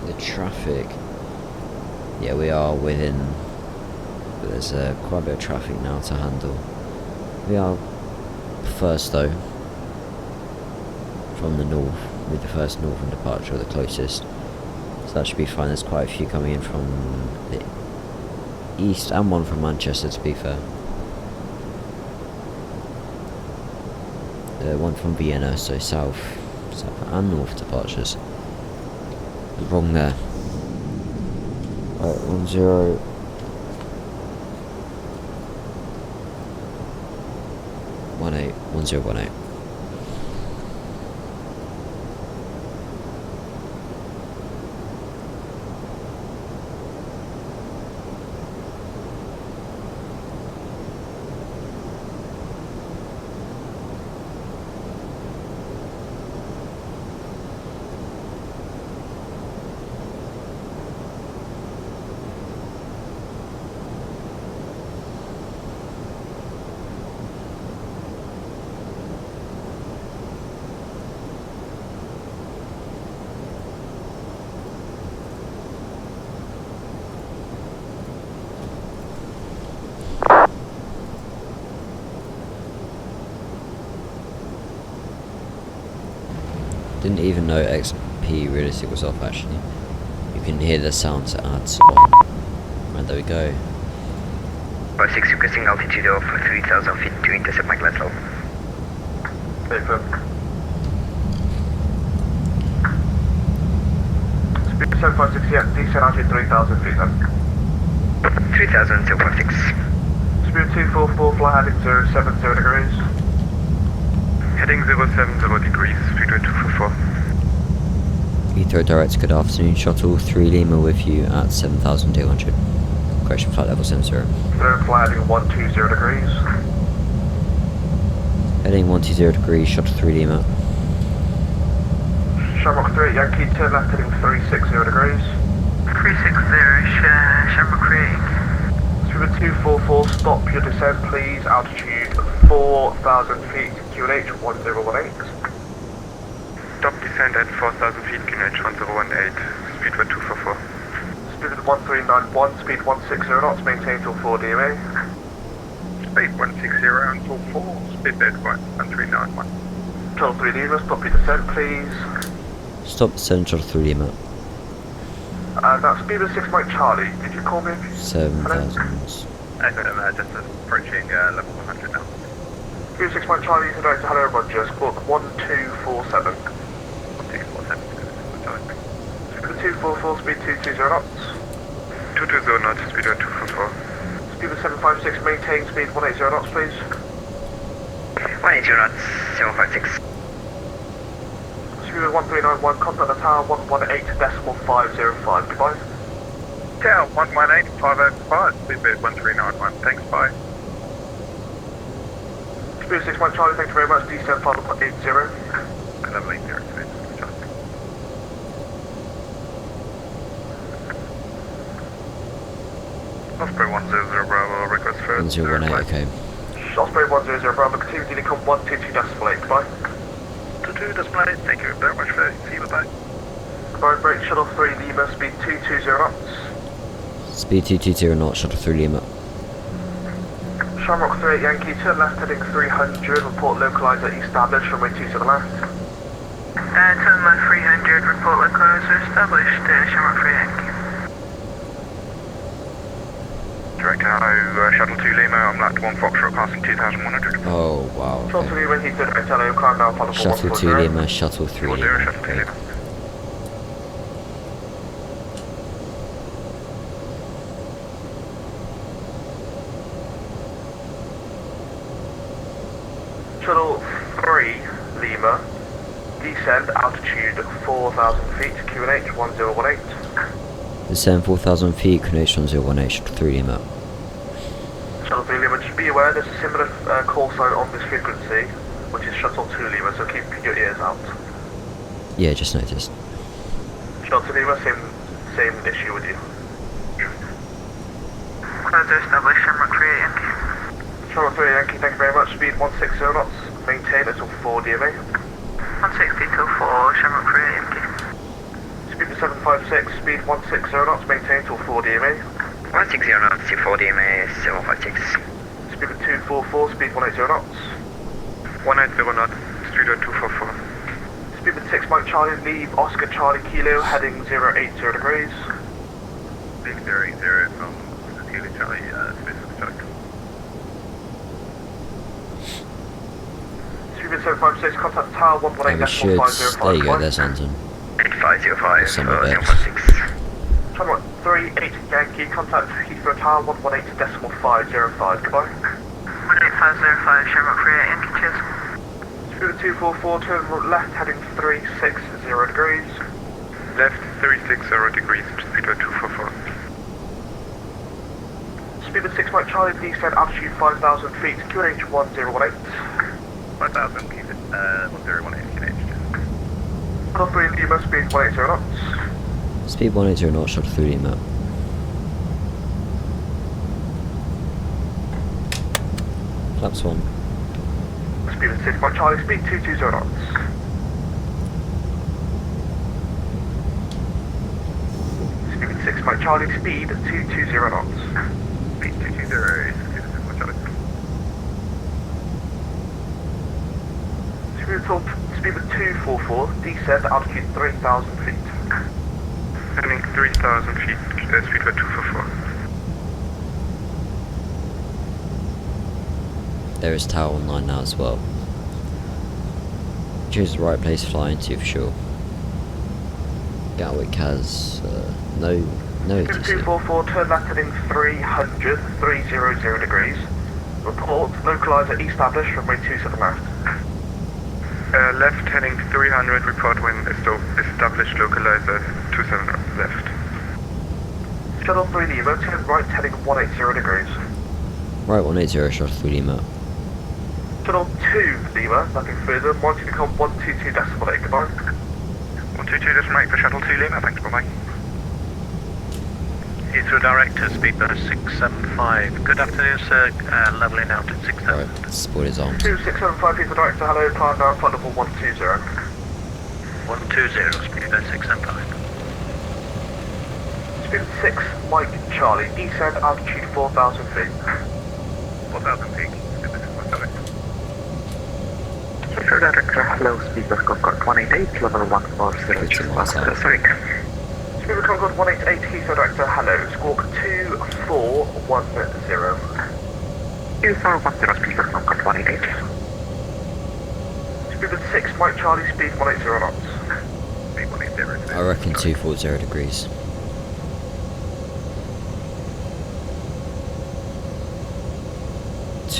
The traffic, yeah, we are within, but there's quite a bit of traffic now to handle. We are first though, from the north, with the first northern departure, the closest, so that should be fine. There's quite a few coming in from the east and one from Manchester, to be fair. One from Vienna, so south and north departures. Wrong there. Right, 10 1018. Didn't even know XP realistic was off actually. You can hear the sounds it adds on. Right, there we go. 56 requesting altitude of 3,000 feet to intercept my glass level. Paper. Speed 756, yeah, descent altitude 3,000 feet then. 3,056. Speed 244, fly heading 070 degrees. Heading 070 degrees, speedway 244. Heathrow Direct, good afternoon. Shuttle 3 Lima with you at 7,200. Correction, flight level 70. Third fly heading 120 degrees. Heading 120 degrees, Shuttle 3 Lima. Shamrock 3 Yankee, turn left heading 360 degrees. 360, Shamrock 3. Speed 244, stop your descent please, altitude 4,000 feet, QNH 1018. Stop descent at 4,000 feet, QNH 1018, speedway 244. Speed 1391, speed 160 knots, maintain till 4 DMA. Speed 160 until 4, speedbed 1391. Shuttle 3 Lima, stop your descent please. Stop descent, Shuttle 3 Lima. That's speed 6 Mike Charlie, did you call me? 7,000. Just approaching level 100 now. Speed 6 Mike Charlie, you can direct to hello Roger, squawk 1247. 1247, Speed 244, speed 220 knots. 220 knots, speedway 244. Speed 756, maintain speed 180 knots please. 180 knots, 756. Speed 1391, contact the tower 118.505, goodbye. Tower 118.505, speedbed 1391, thanks, bye. Speed 6 Mike Charlie, thank you very much, descent 5.80. Level 80, speed. Osprey 100 Bravo, request for 1018, okay. Osprey 100 Bravo, continue Delicon 122.8, goodbye. 22 display, thank you very much for see you, bye. Goodbye, break, Shuttle 3 Lima, speed 220 knots. Speed 220 knots, Shuttle 3 Lima. Shamrock 3 Yankee, turn left heading 300, report localizer established, runway 2 to the left. Turn left 300, report localizer established, Shamrock 3 Yankee. Direct hello, Shuttle 2 Lima, I'm left 1 Foxtrot passing 2,100. Oh, wow. Shuttle 2 Okay. Lima, Heathrow, direct hello, climb now, follow Shuttle 2 Lima, Shuttle 3 40, Lima. Shuttle 2 Okay. Lima. 3 Lima, descend altitude 4,000 feet, QNH 1018. Descend 4,000 feet, QNH 1018, Shuttle 3 Lima. Shuttle 3 Lima, just be aware there's a similar call sign on this frequency, which is Shuttle 2 Lima, so keep your ears out. Yeah, just noticed. Shuttle 2 Lima, same issue with you. Close to establish, Shamrock 3 Yankee. Shamrock 3 Yankee, thank you very much. Speed 160 knots, maintain until 4 DMA. 160 till 4, Shamrock 3 Yankee. Speed 756, speed 160 knots, maintain till 4 DMA. 160 knots to 4 DMA 756. Speed 244, speed 180 knots. 180 knots, speed 244. Speed 6 Mike Charlie, leave Oscar Charlie Kilo, heading 080 degrees. Leave 080 from Kilo Charlie, Smith Chuck. Speed 756, contact tower 118.5055. We should. There you go, there's Anton. 8505, Some of it. 016. Shamrock 38 Yankee, contact Heathrow tower 118.505, goodbye. 18505, Shamrock 3 Yankee, cheers. Speed 244, turn left, heading 360 degrees. Left 360 degrees, speed 244. Speed 6 Mike Charlie, descend altitude 5,000 feet, QNH 1018. 5000, keep it 1018 QNH. Shuttle 3 Lima, speed 180 knots. Speed 180 knots, Shuttle 3 Lima. Flaps 1. Speed 6 Mike Charlie, speed 220 knots. Speed 6 Mike Charlie, speed 220 knots. Speed 220, Speed 244, descend altitude 3,000 feet. Heading 3,000 feet, speed 244. There is tower online now as well. Choose the right place to fly into for sure. Gatwick has no Speed ATC. 244, turn left heading 300 degrees. Report, localizer established, runway 27 left. Left heading 300, report when established localizer 27 left. Shuttle 3 Lima, turn right heading 180 degrees. Right 180, Shuttle 3 Lima. Shuttle 2 Lima, nothing further, wanting to come 122.8, goodbye. 122.8 for Shuttle 2 Lima, thanks, bye-bye. Heathrow Director, speed 675. Good afternoon, sir. Leveling out at 6,000. Right, support is on. 2675 Heathrow Director, hello, climb down, flight level 120. 120, speed 675. Speed 6 Mike Charlie, descend altitude 4,000 feet. 4,000 feet, speed 675. Heathrow Director, hello, speed of Concord 188, level 140, sorry. Speed of Concord 188, Heathrow Director, hello, squawk 2410. 2410, speed of Concord 188. Speed of 6 Mike Charlie, speed 180 knots. Speed 180. I reckon 240 degrees.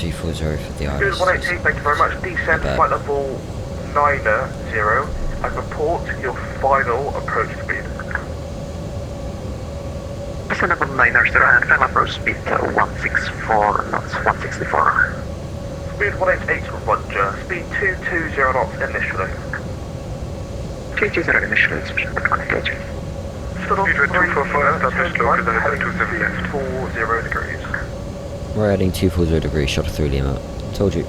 For the Speed Iris. 188, thank you very much, descend flight level 90 and report your final approach speed. Person level 90 and final approach speed 164 knots, 164. Speed 188, roger. Speed 220 knots initially. 220 initially, speed 188. Shuttle Speed 244, established localizer heading 27 left. 240 degrees. We're heading 240 degrees, Shuttle 3 Lima. Told you.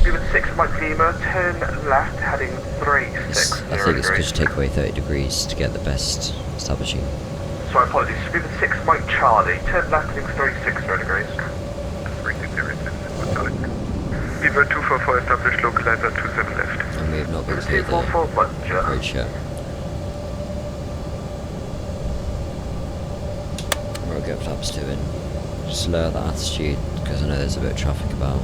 Speed 6 Mike Lima, turn left heading 360 I think it's good degrees. to take away 30 degrees to get the best establishing. Sorry, apologies. Speed 6 Mike Charlie, turn left heading 360 degrees. 360, Speed 244, established localizer 27 left. And we have not got Speed to the 244, roger. bridge yet. We'll get flaps 2 in. Just lower the attitude, because I know there's a bit of traffic about.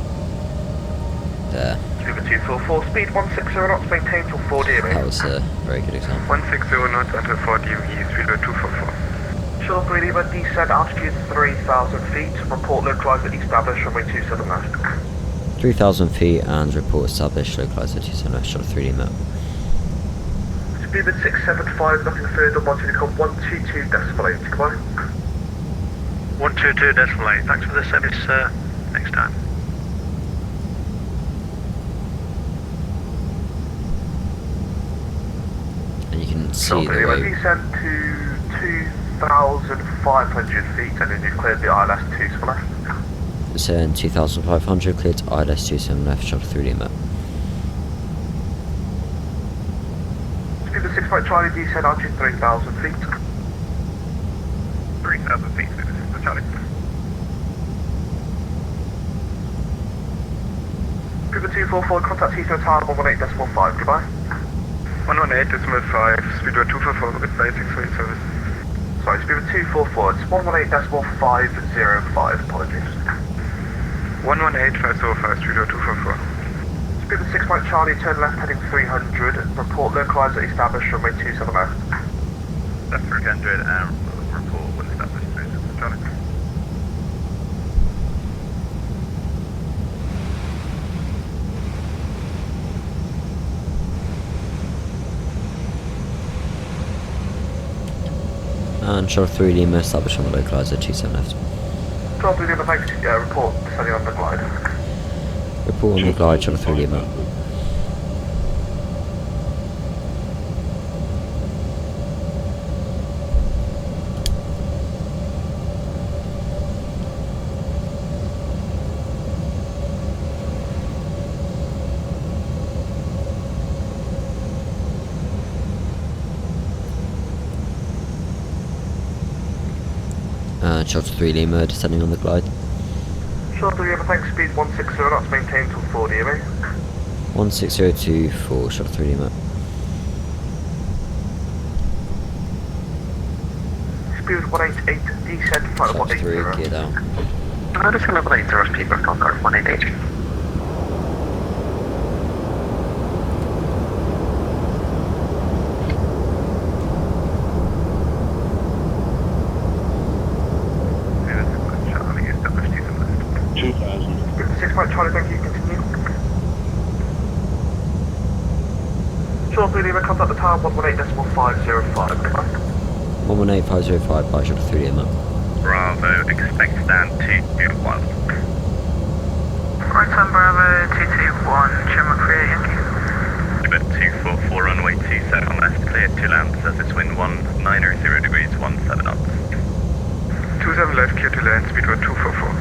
There. Speed 244, speed 160 knots, maintain till 4 That DME. was a very good example. 160 knots until 4 DME, speed 244. Shuttle 3 Lima, descend altitude 3,000 feet, report localizer established, runway 27 left. 3,000 feet and report established, localised at 27 left, shuttle 3D map. Speedbird 675, nothing further, 122.8, goodbye. 122.8, thanks for the service, next time. And you can see the Anyway, way. descend to 2,500 feet and then you've cleared the ILS 27 left. Descend 2,500, cleared to ILS 27 left, shuttle 3D map. Speedbird 6 by Charlie, descend altitude 3,000 feet. 3,000 feet, this is the Charlie. Speedbird 244, contact Heathrow Tower 118.5, goodbye. 118.5, speedbird 244, goodbye, 6-way service. Sorry, Speedbird 244, it's 118.505, apologies. 118.505, speedbird 244. Speedbird 6 by Charlie, turn left heading 300, report localised at established runway 27 left. Left 300 and report when established, Charlie. And shuttle 3D map established on the localised at 27 left. Probably the other thanks, report descending on the glide. Report on the glide, shuttle 3D map. Shuttle 3 Lima descending on the glide. Shuttle 3 Lima, thanks, speed 160 knots, maintain till 4 DMA. 16024, shuttle 3 Lima. Speed 188, descend, flight Shuttle 3, 180. gear down. Notice 1180, speedbird Concord 188. Charlie, thank you, continue. Shuttle 3 Lima, contact the tower 118.505, goodbye. 118.505 by shuttle 3 Lima. Bravo, expect stand 221. Right on Bravo 221, Chimmer Korea Yankee. Speedbird 244, runway 27 left, cleared to land, surface wind 190 degrees, 17 knots. 27 left, clear to land, speedbird 244.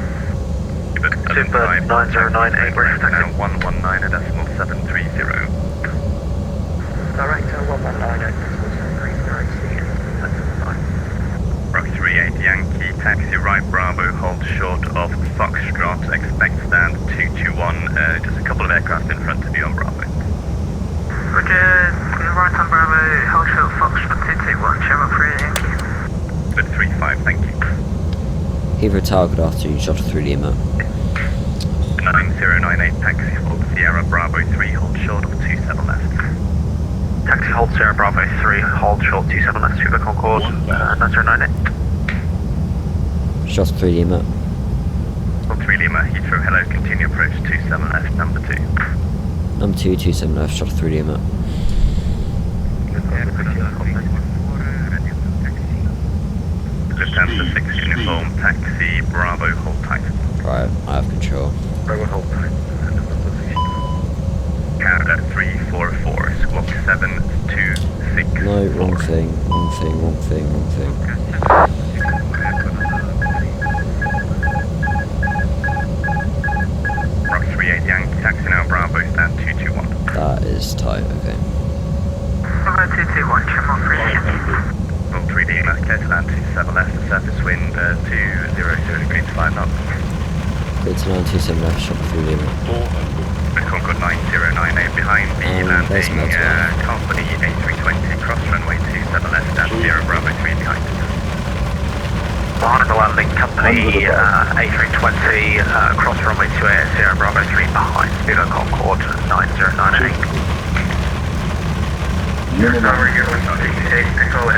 Speedbird 9098, now 119.730. Director 119.730, Rock 38 Yankee, taxi right Bravo, hold short of Foxtrot, expect stand 221, just a couple of aircraft in front of you on Bravo. Roger, right on Bravo, hold short Foxtrot 221, Chimmer Korea Yankee. Speedbird 35, thank you. Heathrow Tower, good afternoon, shuttle 3 Lima. 9098 taxi hold Sierra Bravo 3, hold short of 27 left. Taxi hold Sierra Bravo 3, hold short 27 left, Speedbird Concord 9098. Shuttle 3 Lima. Hold 3 Lima, Heathrow, hello, continue approach 27 left, number 2. Number 2, 27 left, shuttle 3 Lima. Lufthansa 6 uniform, taxi Bravo, hold tight. Right, I have control. Bravo, hold tight. Canada 344, squawk 726. No, wrong thing, wrong thing, wrong thing, wrong thing. Rock 38 Yankee, taxi now Bravo, stand 221. That is tight, okay. Bravo 221, Chimmer Korea Yankee. Hold 3D, left, clear to land 27 left, surface wind 200 degrees, 5 knots. Clear to land 27 left, shuttle 3 Lima. Concord 9098 behind the there's landing, Melton. company A320, cross runway 27 left, stand 0 Bravo 3 behind. Behind the landing company, A320, cross runway 28, Sierra Bravo 3 behind, Speedbird Concord 9098. Tower, you're 168, Echo,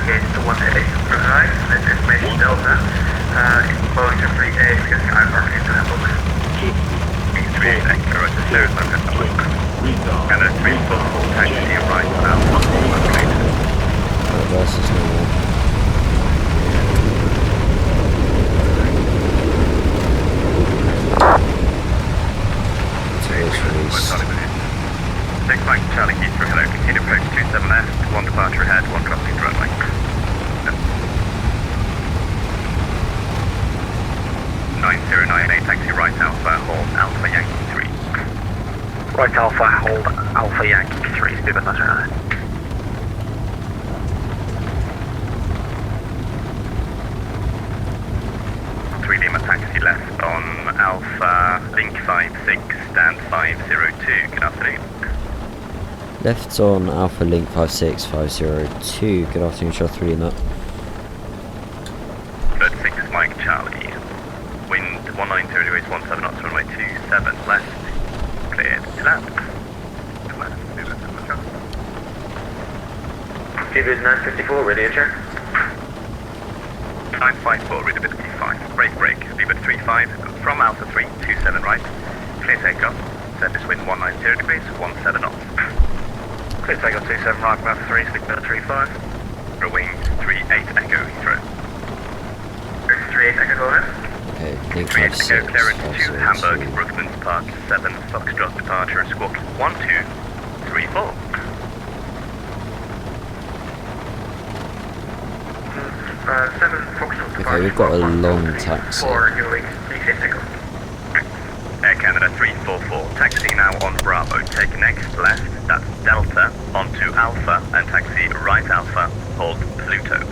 gauge to 188, right, this information Delta, Boeing 38, because I'm marking into that book. 38 Echo, right to 0, and a 344 taxi right Alpha 4, Versus normal. Six Mike Charlie Heathrow, hello, continue approach 27 left, 1 departure ahead, 1 crossing the runway. 9098 taxi right Alpha, hold Alpha Yankee 3. Right Alpha, hold Alpha Yankee 3, speedbird 909. Lima taxi left on Alpha Link 56, stand 502, good afternoon. Left on Alpha Link 56502. Good afternoon, Shuttle 3 Lima. 36 Mike Charlie. Wind 190 degrees 17 knots, runway 27 left. Cleared to land. Speedbird 954, radio check. 954, readability 5. Break, speedbird 35, from Alpha 3, 27 right. Clear takeoff, surface wind 190 degrees, 17 knots. Clear takeoff 27 right, Alpha 3, speedbird 35. Wing 38 Echo Heathrow. 38 Echo, go ahead. Okay, Link 3 Echo 56. clearance to Hamburg, 502. Brooklands Park, 7 Foxtrot departure, squawk 1234. Okay, we've got a long taxi. Air Canada 344, taxi now on Bravo, take next left, that's Delta, onto Alpha, and taxi right Alpha, hold Pluto.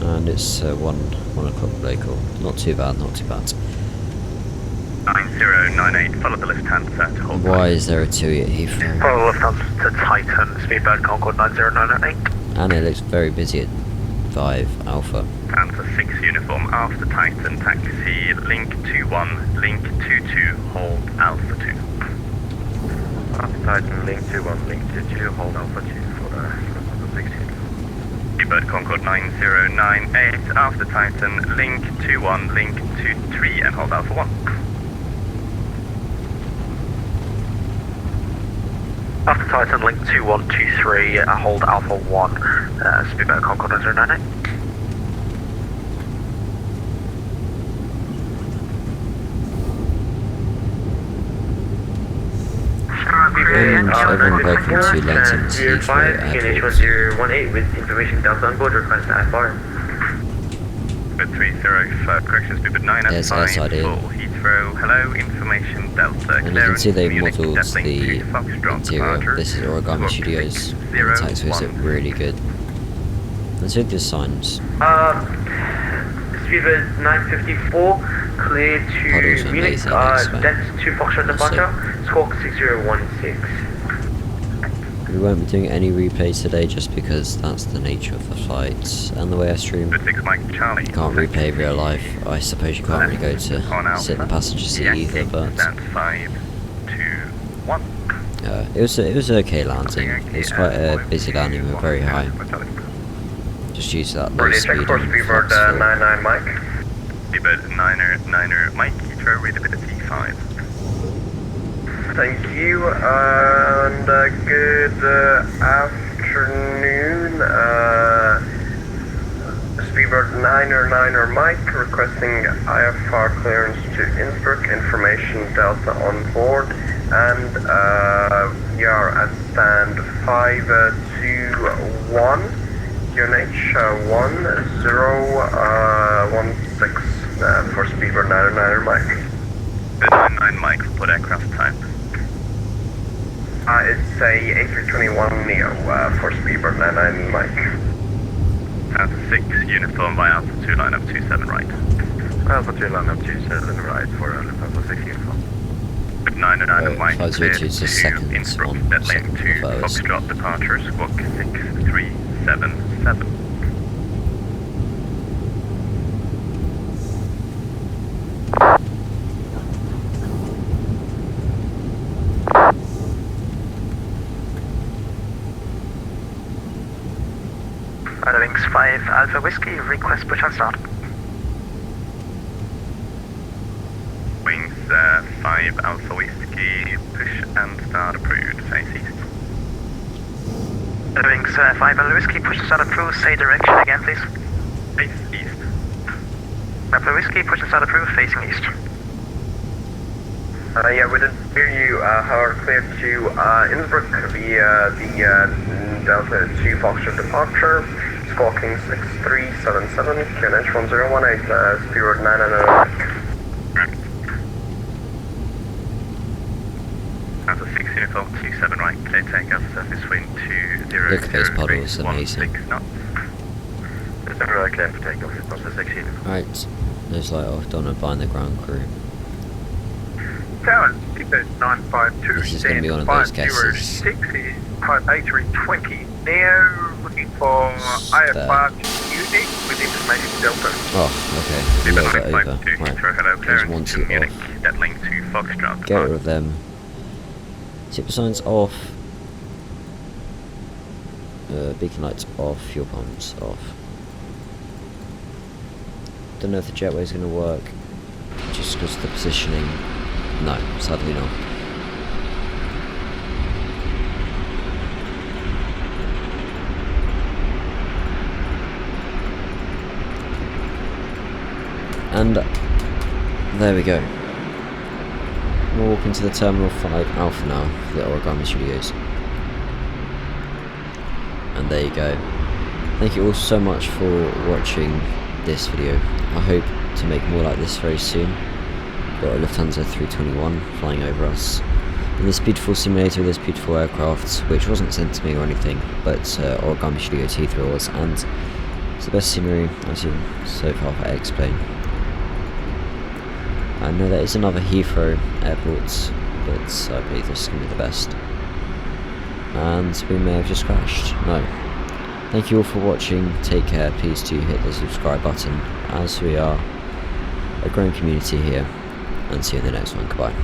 And it's 1 o'clock local. Not too bad, not too bad. 9098, follow the Lufthansa to hold. Why is there a 2 at Heathrow? Follow Lufthansa to Titan, speedbird Concorde 90908. And it looks very busy at 5 Alpha. Lufthansa 6 uniform after Titan, taxi link 21, link 22, hold Alpha 2. After Titan, link 21, link 22, hold Alpha 2 for Lufthansa 6 uniform. Speedbird Concorde 9098, after Titan, link 21, link 23, and hold Alpha 1. After Titan, link 2123, hold Alpha 1, speedbird Concorde 90908. And everyone welcome to London Heathrow Airport. QNH1018 with information Delta on board, request IFR. Speedbird 305, correction, Speedbird 9 There's outside in. Heathrow, hello, information Delta. And you can see they Munich, modelled Dublin the to Foxtrot interior. departure, This is Origami squawk Studios. 601. The taxiways look really good. Let's look at the signs. Speedbird 954, clear Puddles to are Munich, amazing, I swear. Delta 2 Foxtrot departure, squawk 6016. We won't be doing any replays today just because that's the nature of the flights and the way I stream. 6 Mike Charlie. You can't replay real life. I suppose you can't really go to sit in the passenger seat either, but Stand 5, 2, 1. it was an okay landing. It was quite a busy landing, we were very high. Just due to that low Brilliant, speed check for and Speedbird flex fuel. 99 Mike. Speedbird 9er Mike, Heathrow, readability 5. Thank you, and good afternoon. Speedbird 9er Mike, requesting IFR clearance to Innsbruck, information Delta on board, and we are at stand 521, QNH 1016 for Speedbird 9er Mike. The 99 Mike, put aircraft type. It's a A320Neo for Speedbird 99 Mike. Alpha 6, uniform by Alpha 2, line up 27 right. Alpha 2, line up 27 right for Alpha 6 uniform. 909 Mike, 502 cleared is the to second Innsbruck, one, dead lane second 2, from the first. Foxtrot departure, squawk 6377. Wings 5 Alpha Whiskey, request push and start. Wings 5 Alpha Whiskey, push and start approved, face east. Wings 5 Alpha Whiskey, push and start approved, say direction again please. Face east. Alpha Whiskey, push and start approved, facing east. Yeah, we didn't hear you. However, clear to Innsbruck via the Delta 2 Foxtrot departure, squawking 6377, QNH 1018, speed 990. Alpha 6 Uniform 27 right, clear takeoff, surface wind 2003, Look at those puddles, amazing. 16 knots. Right, clear for takeoff, Alpha 6 Uniform. Right, there's like, oh, don't want to bind the ground crew. Tower, Skipper 952, This is going to be one of those guesses. 506 is type A320Neo, looking for IFR Munich with information Delta. Oh, okay, a little bit over. Heathrow, Right, hello, there's clearance 1, to 2 Munich, off. dead link to Foxtrot. Get rid of them. Tip signs off. Beacon lights off, fuel pumps off. Don't know if the jetway is going to work, just because of the positioning. No, sadly not. And there we go. We'll walk into the Terminal 5 Alpha now for the Origami Studios. And there you go. Thank you all so much for watching this video. I hope to make more like this very soon. Got a Lufthansa 321 flying over us in this beautiful simulator with this beautiful aircraft, which wasn't sent to me or anything, but Origami Studios Heathrow was, and it's the best scenery I've seen so far for X-Plane. I know there is another Heathrow airport, but I believe this is going to be the best. And we may have just crashed. No. Thank you all for watching. Take care. Please do hit the subscribe button, as we are a growing community here. And see you in the next one. Goodbye.